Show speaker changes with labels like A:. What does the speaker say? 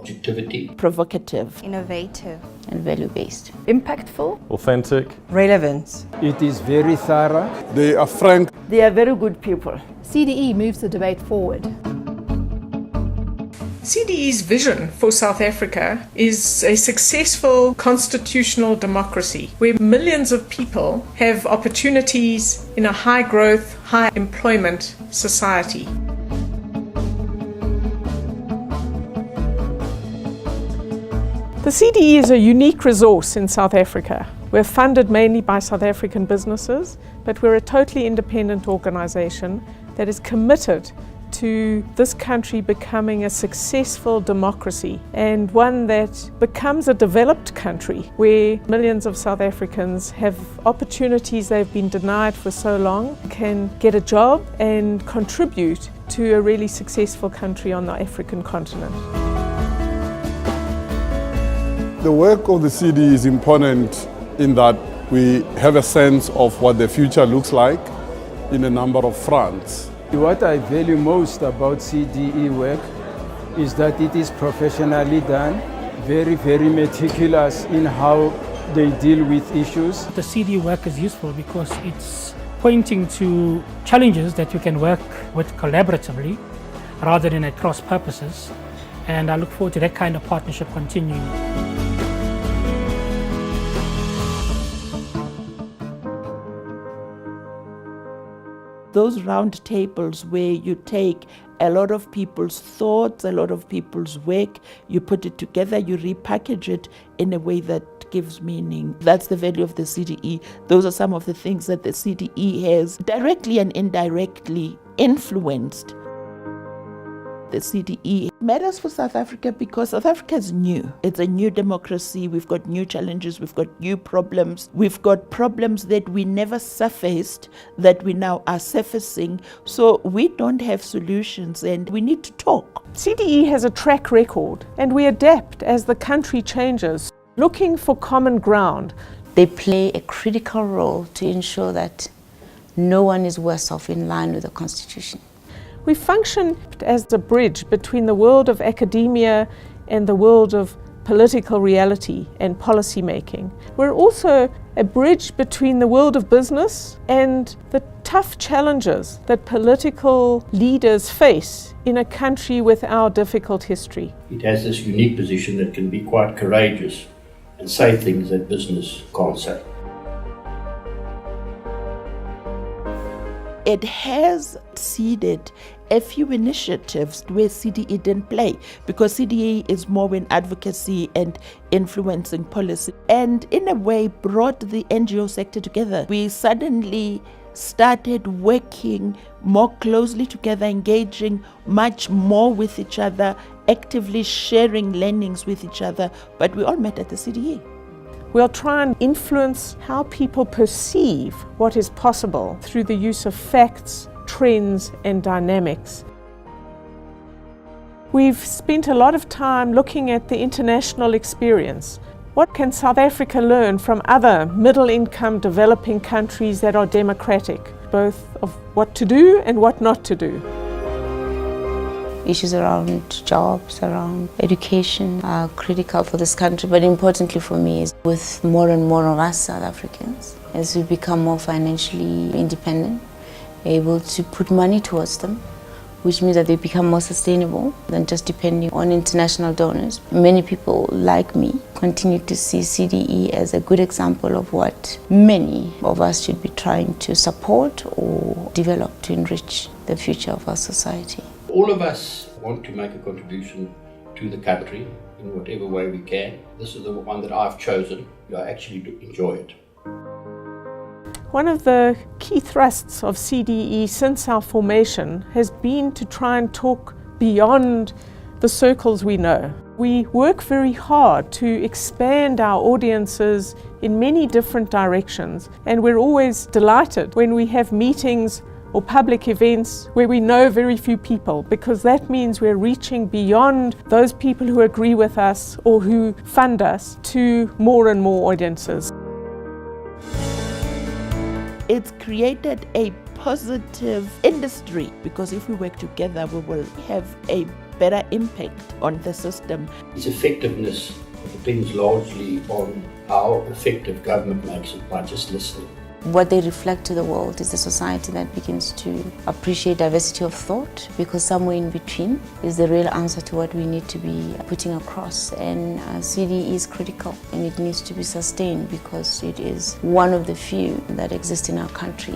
A: objectivity,
B: provocative,
C: innovative,
D: and value-based,
E: impactful,
F: authentic,
G: relevant.
H: It is very thorough.
I: They are frank.
B: They are very good people.
E: CDE moves the debate forward.
J: CDE's vision for South Africa is a successful constitutional democracy where millions of people have opportunities in a high growth, high employment society. The CDE is a unique resource in South Africa. We're funded mainly by South African businesses, but we're a totally independent organisation that is committed to this country becoming a successful democracy and one that becomes a developed country where millions of South Africans have opportunities they've been denied for so long, can get a job and contribute to a really successful country on the African continent.
I: The work of the CDE is important in that we have a sense of what the future looks like in a number of fronts.
H: What I value most about CDE work is that it is professionally done, very, very meticulous in how they deal with issues.
K: The CDE work is useful because it's pointing to challenges that you can work with collaboratively rather than at cross purposes, and I look forward to that kind of partnership continuing.
B: Those round tables where you take a lot of people's thoughts, a lot of people's work, you put it together, you repackage it in a way that gives meaning. That's the value of the CDE. Those are some of the things that the CDE has directly and indirectly influenced. The CDE matters for South Africa because South Africa is new. It's a new democracy. We've got new challenges. We've got new problems. We've got problems that we never surfaced that we now are surfacing. So we don't have solutions and we need to talk.
J: CDE has a track record and we adapt as the country changes, looking for common ground.
D: They play a critical role to ensure that no one is worse off in line with the Constitution.
J: We function as a bridge between the world of academia and the world of political reality and policy making. We're also a bridge between the world of business and the tough challenges that political leaders face in a country with our difficult history.
A: it has this unique position that can be quite courageous and say things that business can't say.
B: It has seeded a few initiatives where CDE didn't play because CDE is more in advocacy and influencing policy, and in a way brought the NGO sector together. We suddenly started working more closely together, engaging much more with each other, actively sharing learnings with each other, but we all met at the CDE.
J: We'll try and influence how people perceive what is possible through the use of facts, trends, and dynamics. We've spent a lot of time looking at the international experience. What can South Africa learn from other middle-income developing countries that are democratic, both of what to do and what not to do?
D: Issues around jobs, around education are critical for this country, but importantly for me is with more and more of us South Africans, as we become more financially independent, able to put money towards them, which means that they become more sustainable than just depending on international donors. Many people like me continue to see CDE as a good example of what many of us should be trying to support or develop to enrich the future of our society.
A: All of us want to make a contribution to the country in whatever way we can. This is the one that I've chosen. I actually do enjoy it.
J: One of the key thrusts of CDE since our formation has been to try and talk beyond the circles we know. We work very hard to expand our audiences in many different directions, and we're always delighted when we have meetings or public events where we know very few people, because that means we're reaching beyond those people who agree with us or who fund us to more and more audiences.
B: It's created a positive industry, because if we work together, we will have a better impact on the system.
A: Its effectiveness depends largely on how effective government makes it by just listening.
D: What they reflect to the world is a society that begins to appreciate diversity of thought, because somewhere in between is the real answer to what we need to be putting across. And CDE is critical, and it needs to be sustained because it is one of the few that exist in our country.